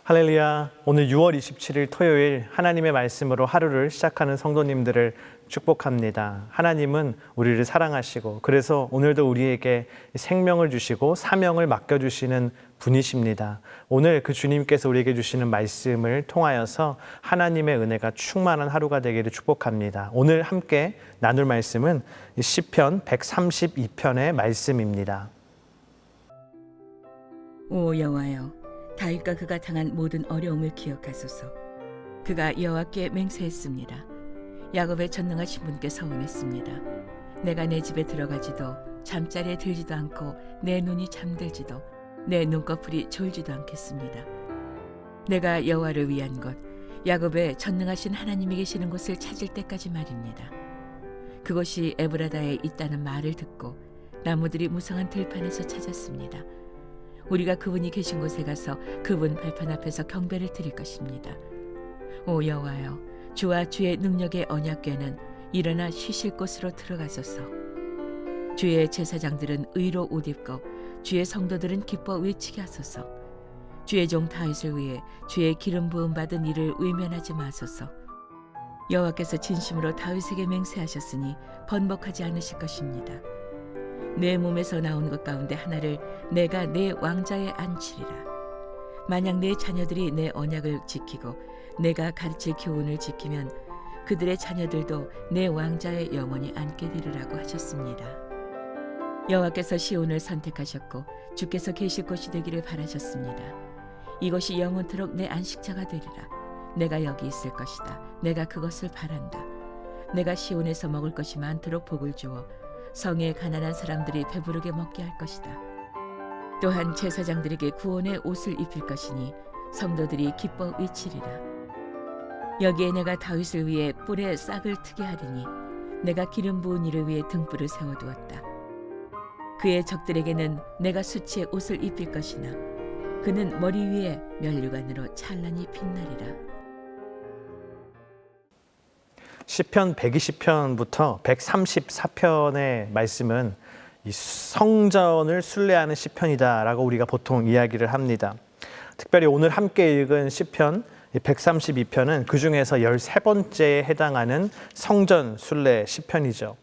할렐루야. 오늘 6월 27일 토요일 하나님의 말씀으로 하루를 시작하는 성도님들을 축복합니다. 하나님은 우리를 사랑하시고 그래서 오늘도 우리에게 생명을 주시고 사명을 맡겨주시는 분이십니다. 오늘 그 주님께서 우리에게 주시는 말씀을 통하여서 하나님의 은혜가 충만한 하루가 되기를 축복합니다. 오늘 함께 나눌 말씀은 시편 132편의 말씀입니다. 오 여호와여, 다윗과 그가 당한 모든 어려움을 기억하소서. 그가 여호와께 맹세했습니다. 야곱의 전능하신 분께 서원했습니다. 내가 내 집에 들어가지도 잠자리에 들지도 않고 내 눈이 잠들지도 내 눈꺼풀이 졸지도 않겠습니다. 내가 여호와를 위한 곳, 야곱의 전능하신 하나님이 계시는 곳을 찾을 때까지 말입니다. 그곳이 에브라다에 있다는 말을 듣고 나무들이 무성한 들판에서 찾았습니다. 우리가 그분이 계신 곳에 가서 그분 발판 앞에서 경배를 드릴 것입니다. 오 여호와여, 주와 주의 능력의 언약궤는 일어나 쉬실 곳으로 들어가소서. 주의 제사장들은 의로 옷 입고 주의 성도들은 기뻐 외치게 하소서. 주의 종 다윗을 위해 주의 기름 부음 받은 이를 외면하지 마소서. 여호와께서 진심으로 다윗에게 맹세하셨으니 번복하지 않으실 것입니다. 내 몸에서 나온 것 가운데 하나를 내가 내 왕자에 앉히리라. 만약 내 자녀들이 내 언약을 지키고 내가 가르칠 교훈을 지키면 그들의 자녀들도 내 왕자에 영원히 앉게 되리라고 하셨습니다. 여호와께서 시온을 선택하셨고 주께서 계실 곳이 되기를 바라셨습니다. 이곳이 영원토록 내 안식처가 되리라. 내가 여기 있을 것이다. 내가 그것을 바란다. 내가 시온에서 먹을 것이 많도록 복을 주어 성의 가난한 사람들이 배부르게 먹게 할 것이다. 또한 제사장들에게 구원의 옷을 입힐 것이니 성도들이 기뻐 외치리라. 여기에 내가 다윗을 위해 뿔에 싹을 트게 하리니 내가 기름 부은 이를 위해 등불을 세워두었다. 그의 적들에게는 내가 수치의 옷을 입힐 것이나 그는 머리 위에 면류관으로 찬란히 빛나리라. 시편 120편부터 134편의 말씀은 이 성전을 순례하는 시편이다라고 우리가 보통 이야기를 합니다. 특별히 오늘 함께 읽은 시편 132편은 그 중에서 13번째에 해당하는 성전 순례 시편이죠.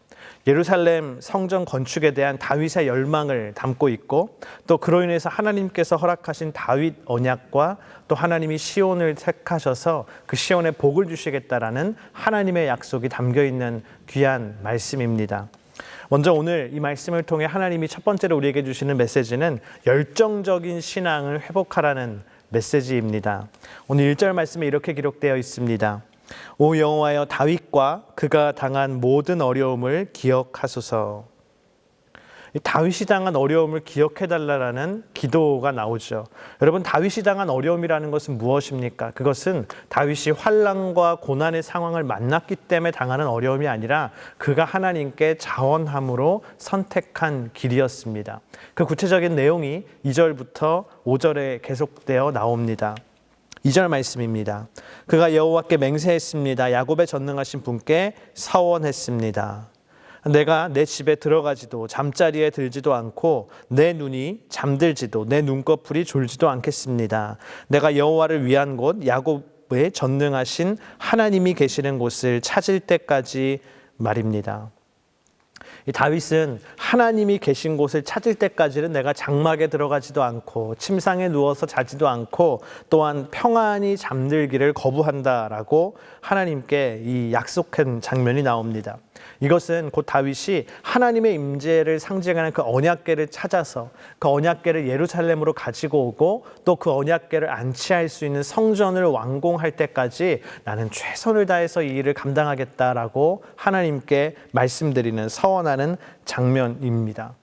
예루살렘 성전 건축에 대한 다윗의 열망을 담고 있고 또 그로 인해서 하나님께서 허락하신 다윗 언약과 또 하나님이 시온을 택하셔서 그 시온에 복을 주시겠다라는 하나님의 약속이 담겨 있는 귀한 말씀입니다. 먼저 오늘 이 말씀을 통해 하나님이 첫 번째로 우리에게 주시는 메시지는 열정적인 신앙을 회복하라는 메시지입니다. 오늘 1절 말씀에 이렇게 기록되어 있습니다. 오 여호와여, 다윗과 그가 당한 모든 어려움을 기억하소서. 다윗이 당한 어려움을 기억해달라는 기도가 나오죠. 여러분, 다윗이 당한 어려움이라는 것은 무엇입니까? 그것은 다윗이 환난과 고난의 상황을 만났기 때문에 당하는 어려움이 아니라 그가 하나님께 자원함으로 선택한 길이었습니다. 그 구체적인 내용이 2절부터 5절에 계속되어 나옵니다. 2절 말씀입니다. 그가 여호와께 맹세했습니다. 야곱의 전능하신 분께 서원했습니다. 내가 내 집에 들어가지도 잠자리에 들지도 않고 내 눈이 잠들지도 내 눈꺼풀이 졸지도 않겠습니다. 내가 여호와를 위한 곳, 야곱의 전능하신 하나님이 계시는 곳을 찾을 때까지 말입니다. 다윗은 하나님이 계신 곳을 찾을 때까지는 내가 장막에 들어가지도 않고 침상에 누워서 자지도 않고 또한 평안히 잠들기를 거부한다라고 하나님께 이 약속한 장면이 나옵니다. 이것은 곧 다윗이 하나님의 임재를 상징하는 그 언약궤를 찾아서 그 언약궤를 예루살렘으로 가지고 오고 또 그 언약궤를 안치할 수 있는 성전을 완공할 때까지 나는 최선을 다해서 이 일을 감당하겠다라고 하나님께 말씀드리는 서원하는 장면입니다.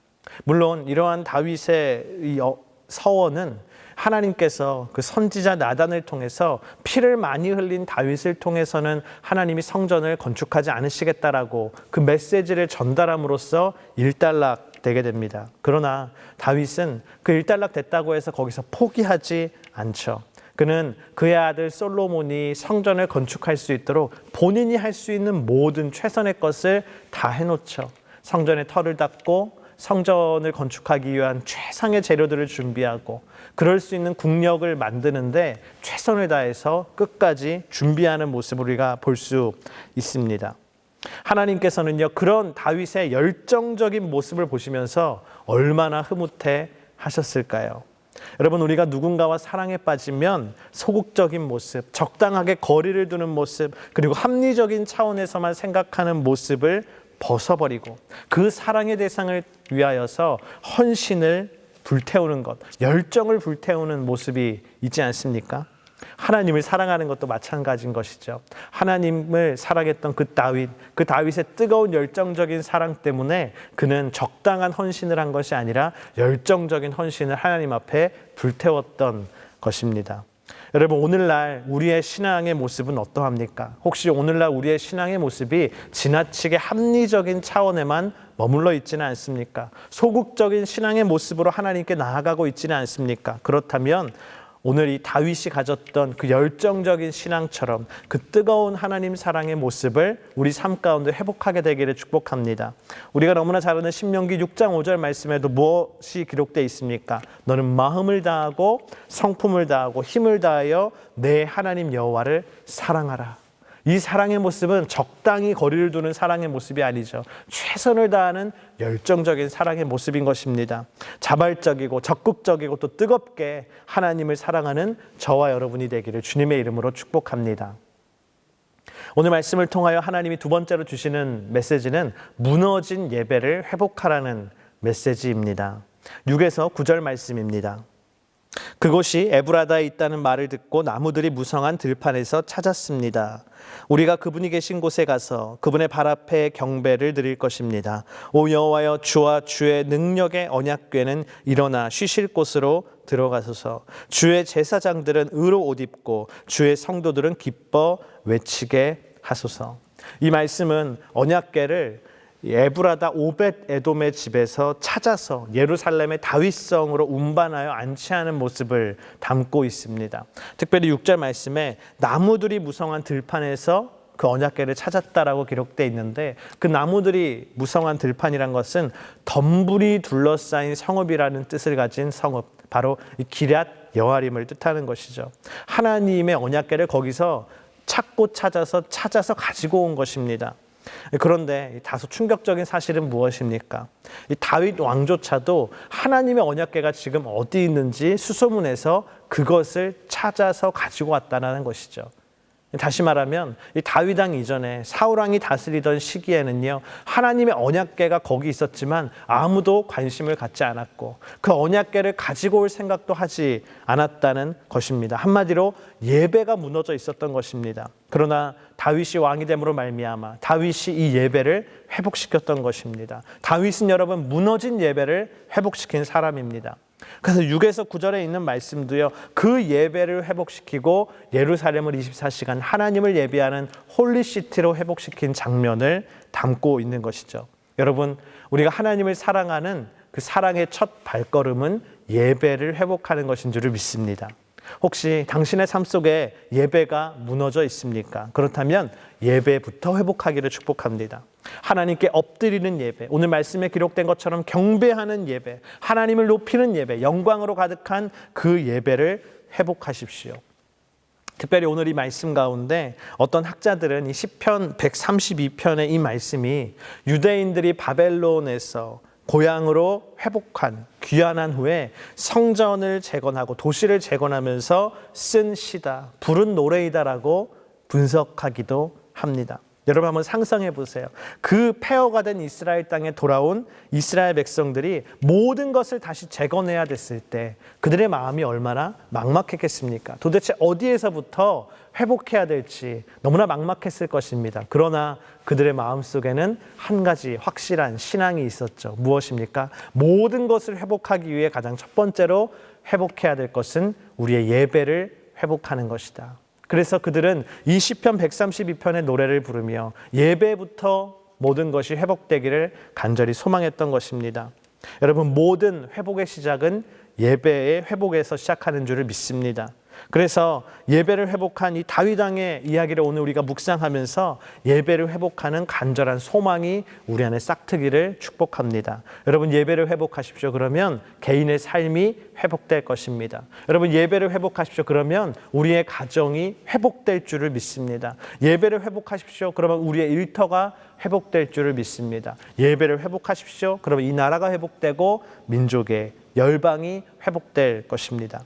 물론 이러한 다윗의 이 서원은 하나님께서 그 선지자 나단을 통해서 피를 많이 흘린 다윗을 통해서는 하나님이 성전을 건축하지 않으시겠다라고 그 메시지를 전달함으로써 일단락되게 됩니다. 그러나 다윗은 그 일단락됐다고 해서 거기서 포기하지 않죠. 그는 그의 아들 솔로몬이 성전을 건축할 수 있도록 본인이 할 수 있는 모든 최선의 것을 다 해놓죠. 성전에 터를 닦고 성전을 건축하기 위한 최상의 재료들을 준비하고 그럴 수 있는 국력을 만드는데 최선을 다해서 끝까지 준비하는 모습을 우리가 볼 수 있습니다. 하나님께서는요, 그런 다윗의 열정적인 모습을 보시면서 얼마나 흐뭇해 하셨을까요? 여러분, 우리가 누군가와 사랑에 빠지면 소극적인 모습, 적당하게 거리를 두는 모습, 그리고 합리적인 차원에서만 생각하는 모습을 벗어버리고 그 사랑의 대상을 위하여서 헌신을 불태우는 것, 열정을 불태우는 모습이 있지 않습니까? 하나님을 사랑하는 것도 마찬가지인 것이죠. 하나님을 사랑했던 그 다윗의 뜨거운 열정적인 사랑 때문에 그는 적당한 헌신을 한 것이 아니라 열정적인 헌신을 하나님 앞에 불태웠던 것입니다. 여러분, 오늘날 우리의 신앙의 모습은 어떠합니까? 혹시 오늘날 우리의 신앙의 모습이 지나치게 합리적인 차원에만 머물러 있지는 않습니까? 소극적인 신앙의 모습으로 하나님께 나아가고 있지는 않습니까? 그렇다면 오늘 이 다윗이 가졌던 그 열정적인 신앙처럼 그 뜨거운 하나님 사랑의 모습을 우리 삶 가운데 회복하게 되기를 축복합니다. 우리가 너무나 잘 아는 신명기 6장 5절 말씀에도 무엇이 기록되어 있습니까? 너는 마음을 다하고 성품을 다하고 힘을 다하여 내 하나님 여호와를 사랑하라. 이 사랑의 모습은 적당히 거리를 두는 사랑의 모습이 아니죠. 최선을 다하는 열정적인 사랑의 모습인 것입니다. 자발적이고 적극적이고 또 뜨겁게 하나님을 사랑하는 저와 여러분이 되기를 주님의 이름으로 축복합니다. 오늘 말씀을 통하여 하나님이 두 번째로 주시는 메시지는 무너진 예배를 회복하라는 메시지입니다. 6에서 9절 말씀입니다. 그곳이 에브라다에 있다는 말을 듣고 나무들이 무성한 들판에서 찾았습니다. 우리가 그분이 계신 곳에 가서 그분의 발 앞에 경배를 드릴 것입니다. 오 여호와여, 주와 주의 능력의 언약궤는 일어나 쉬실 곳으로 들어가소서. 주의 제사장들은 의로 옷 입고 주의 성도들은 기뻐 외치게 하소서. 이 말씀은 언약궤를 에브라다 오벳 에돔의 집에서 찾아서 예루살렘의 다윗성으로 운반하여 안치하는 모습을 담고 있습니다. 특별히 6절 말씀에 나무들이 무성한 들판에서 그 언약궤를 찾았다라고 기록되어 있는데, 그 나무들이 무성한 들판이란 것은 덤불이 둘러싸인 성읍이라는 뜻을 가진 성읍, 바로 이 기럇 여아림을 뜻하는 것이죠. 하나님의 언약궤를 거기서 찾아서 가지고 온 것입니다. 그런데 다소 충격적인 사실은 무엇입니까? 이 다윗 왕조차도 하나님의 언약궤가 지금 어디 있는지 수소문해서 그것을 찾아서 가지고 왔다는 것이죠. 다시 말하면 이 다윗 왕 이전에 사울 왕이 다스리던 시기에는요, 하나님의 언약궤가 거기 있었지만 아무도 관심을 갖지 않았고 그 언약궤를 가지고 올 생각도 하지 않았다는 것입니다. 한마디로 예배가 무너져 있었던 것입니다. 그러나 다윗이 왕이 됨으로 말미암아 다윗이 이 예배를 회복시켰던 것입니다. 다윗은 여러분 무너진 예배를 회복시킨 사람입니다. 그래서 6에서 9절에 있는 말씀도요, 그 예배를 회복시키고 예루살렘을 24시간 하나님을 예배하는 홀리시티로 회복시킨 장면을 담고 있는 것이죠. 여러분, 우리가 하나님을 사랑하는 그 사랑의 첫 발걸음은 예배를 회복하는 것인 줄을 믿습니다. 혹시 당신의 삶 속에 예배가 무너져 있습니까? 그렇다면 예배부터 회복하기를 축복합니다. 하나님께 엎드리는 예배, 오늘 말씀에 기록된 것처럼 경배하는 예배, 하나님을 높이는 예배, 영광으로 가득한 그 예배를 회복하십시오. 특별히 오늘 이 말씀 가운데 어떤 학자들은 이 시편 132편의 이 말씀이 유대인들이 바벨론에서 고향으로 회복한 귀환한 후에 성전을 재건하고 도시를 재건하면서 쓴 시다, 부른 노래이다라고 분석하기도 합니다. 여러분 한번 상상해 보세요. 그 폐허가 된 이스라엘 땅에 돌아온 이스라엘 백성들이 모든 것을 다시 재건해야 됐을 때 그들의 마음이 얼마나 막막했겠습니까? 도대체 어디에서부터 회복해야 될지 너무나 막막했을 것입니다. 그러나 그들의 마음속에는 한 가지 확실한 신앙이 있었죠. 무엇입니까? 모든 것을 회복하기 위해 가장 첫 번째로 회복해야 될 것은 우리의 예배를 회복하는 것이다. 그래서 그들은 이 시편 132편의 노래를 부르며 예배부터 모든 것이 회복되기를 간절히 소망했던 것입니다. 여러분, 모든 회복의 시작은 예배의 회복에서 시작하는 줄을 믿습니다. 그래서 예배를 회복한 이 다윗 왕의 이야기를 오늘 우리가 묵상하면서 예배를 회복하는 간절한 소망이 우리 안에 싹트기를 축복합니다. 여러분 예배를 회복하십시오. 그러면 개인의 삶이 회복될 것입니다. 여러분 예배를 회복하십시오. 그러면 우리의 가정이 회복될 줄을 믿습니다. 예배를 회복하십시오. 그러면 우리의 일터가 회복될 줄을 믿습니다. 예배를 회복하십시오. 그러면 이 나라가 회복되고 민족의 열방이 회복될 것입니다.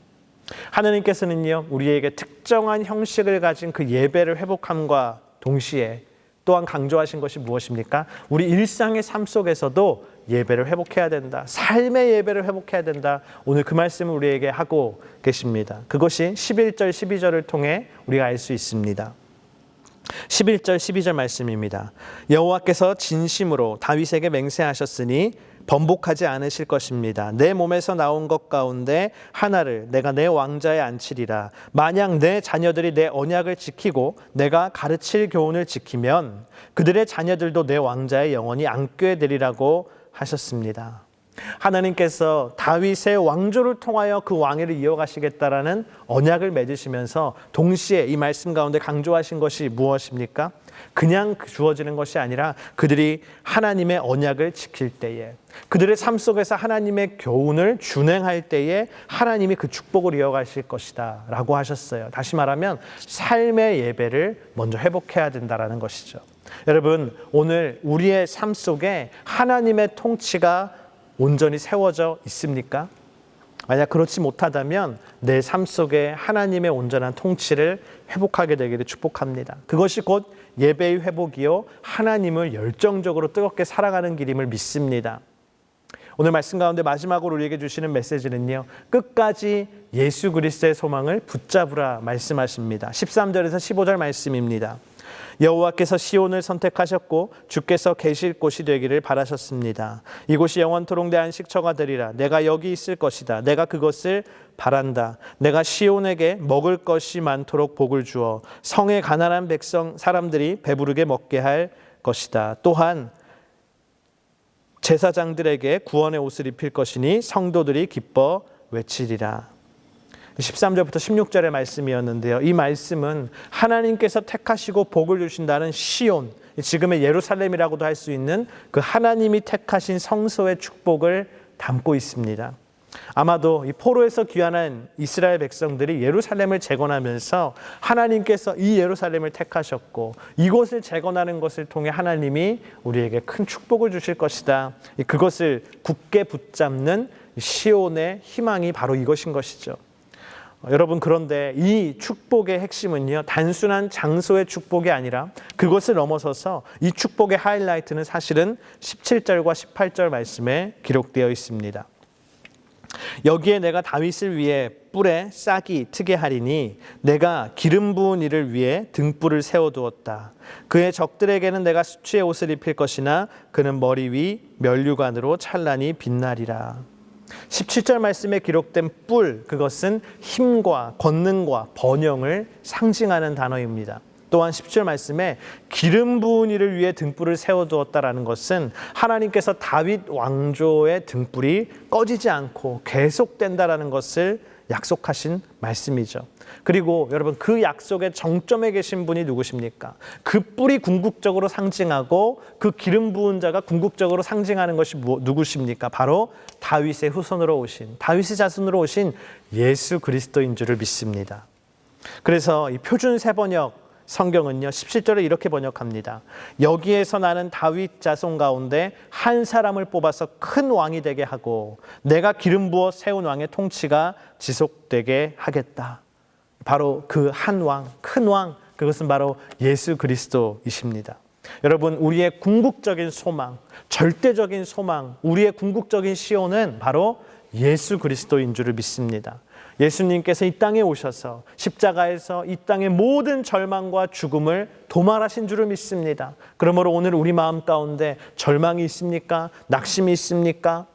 하나님께서는요, 우리에게 특정한 형식을 가진 그 예배를 회복함과 동시에 또한 강조하신 것이 무엇입니까? 우리 일상의 삶 속에서도 예배를 회복해야 된다. 삶의 예배를 회복해야 된다. 오늘 그 말씀을 우리에게 하고 계십니다. 그것이 11절, 12절을 통해 우리가 알 수 있습니다. 11절, 12절 말씀입니다. 여호와께서 진심으로 다윗에게 맹세하셨으니 번복하지 않으실 것입니다. 내 몸에서 나온 것 가운데 하나를 내가 내 왕자에 앉히리라. 만약 내 자녀들이 내 언약을 지키고 내가 가르칠 교훈을 지키면 그들의 자녀들도 내 왕자에 영원히 앉게 되리라고 하셨습니다. 하나님께서 다윗의 왕조를 통하여 그 왕위를 이어가시겠다라는 언약을 맺으시면서 동시에 이 말씀 가운데 강조하신 것이 무엇입니까? 그냥 주어지는 것이 아니라 그들이 하나님의 언약을 지킬 때에, 그들의 삶 속에서 하나님의 교훈을 준행할 때에 하나님이 그 축복을 이어가실 것이다 라고 하셨어요. 다시 말하면 삶의 예배를 먼저 회복해야 된다는 것이죠. 여러분, 오늘 우리의 삶 속에 하나님의 통치가 온전히 세워져 있습니까? 만약 그렇지 못하다면 내 삶 속에 하나님의 온전한 통치를 회복하게 되기를 축복합니다. 그것이 곧 예배의 회복이요, 하나님을 열정적으로 뜨겁게 사랑하는 길임을 믿습니다. 오늘 말씀 가운데 마지막으로 우리에게 주시는 메시지는요, 끝까지 예수 그리스도의 소망을 붙잡으라 말씀하십니다. 13절에서 15절 말씀입니다. 여호와께서 시온을 선택하셨고 주께서 계실 곳이 되기를 바라셨습니다. 이곳이 영원토록 내 안식처가 되리라. 내가 여기 있을 것이다. 내가 그것을 바란다. 내가 시온에게 먹을 것이 많도록 복을 주어 성의 가난한 백성 사람들이 배부르게 먹게 할 것이다. 또한 제사장들에게 구원의 옷을 입힐 것이니 성도들이 기뻐 외치리라. 13절부터 16절의 말씀이었는데요. 이 말씀은 하나님께서 택하시고 복을 주신다는 시온, 지금의 예루살렘이라고도 할 수 있는 그 하나님이 택하신 성소의 축복을 담고 있습니다. 아마도 이 포로에서 귀환한 이스라엘 백성들이 예루살렘을 재건하면서 하나님께서 이 예루살렘을 택하셨고 이곳을 재건하는 것을 통해 하나님이 우리에게 큰 축복을 주실 것이다. 그것을 굳게 붙잡는 시온의 희망이 바로 이것인 것이죠. 여러분, 그런데 이 축복의 핵심은요, 단순한 장소의 축복이 아니라 그것을 넘어서서 이 축복의 하이라이트는 사실은 17절과 18절 말씀에 기록되어 있습니다. 여기에 내가 다윗을 위해 뿔에 싹이 트게 하리니 내가 기름 부은 이를 위해 등불을 세워두었다. 그의 적들에게는 내가 수치의 옷을 입힐 것이나 그는 머리 위 면류관으로 찬란히 빛나리라. 17절 말씀에 기록된 뿔, 그것은 힘과 권능과 번영을 상징하는 단어입니다. 또한 10절 말씀에 기름 부은 이를 위해 등불을 세워두었다라는 것은 하나님께서 다윗 왕조의 등불이 꺼지지 않고 계속된다라는 것을 약속하신 말씀이죠. 그리고 여러분, 그 약속의 정점에 계신 분이 누구십니까? 그 뿔이 궁극적으로 상징하고 그 기름 부은 자가 궁극적으로 상징하는 것이 누구십니까? 바로 다윗의 후손으로 오신, 다윗의 자손으로 오신 예수 그리스도인 줄을 믿습니다. 그래서 이 표준 세번역 성경은요, 17절에 이렇게 번역합니다. 여기에서 나는 다윗 자손 가운데 한 사람을 뽑아서 큰 왕이 되게 하고 내가 기름 부어 세운 왕의 통치가 지속되게 하겠다. 바로 그 한 왕, 큰 왕, 그것은 바로 예수 그리스도이십니다. 여러분, 우리의 궁극적인 소망, 절대적인 소망, 우리의 궁극적인 시온은 바로 예수 그리스도인 줄을 믿습니다. 예수님께서 이 땅에 오셔서 십자가에서 이 땅의 모든 절망과 죽음을 도말하신 줄을 믿습니다. 그러므로 오늘 우리 마음 가운데 절망이 있습니까? 낙심이 있습니까?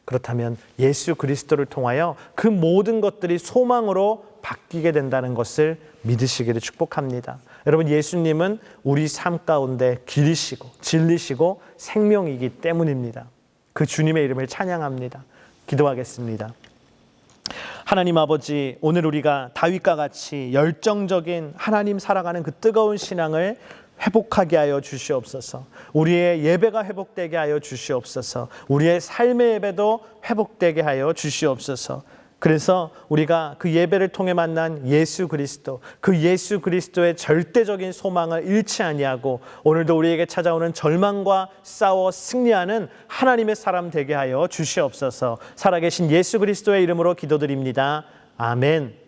그렇다면 예수 그리스도를 통하여 그 모든 것들이 소망으로 바뀌게 된다는 것을 믿으시기를 축복합니다. 여러분, 예수님은 우리 삶 가운데 길이시고 진리시고 생명이기 때문입니다. 그 주님의 이름을 찬양합니다. 기도하겠습니다. 하나님 아버지, 오늘 우리가 다윗과 같이 열정적인 하나님 살아가는 그 뜨거운 신앙을 회복하게 하여 주시옵소서. 우리의 예배가 회복되게 하여 주시옵소서. 우리의 삶의 예배도 회복되게 하여 주시옵소서. 그래서 우리가 그 예배를 통해 만난 예수 그리스도, 그 예수 그리스도의 절대적인 소망을 잃지 아니하고 오늘도 우리에게 찾아오는 절망과 싸워 승리하는 하나님의 사람 되게 하여 주시옵소서. 살아계신 예수 그리스도의 이름으로 기도드립니다. 아멘.